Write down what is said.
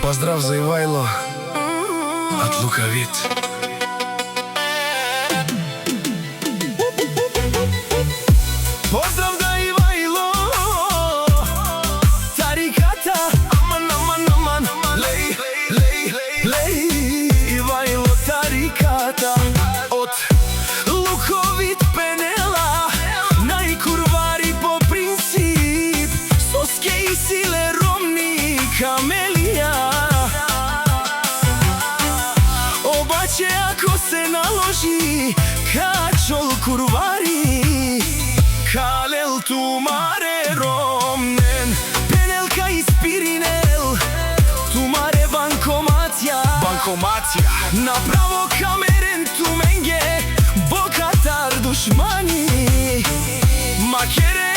Поздрав за Ивајло од Лукавит. Поздрав да Ивајло, тариката, аман, лей, Ивајло тариката, од Луковит Пенела, најкурвари по принцип, со скеј силе ромни камелија. Обаче ако се наложи, качол курвари, калел тумаре ромнен, пенелка испиринел, тумаре банкоматија, направо камерен туменге, бокатар душмани, макере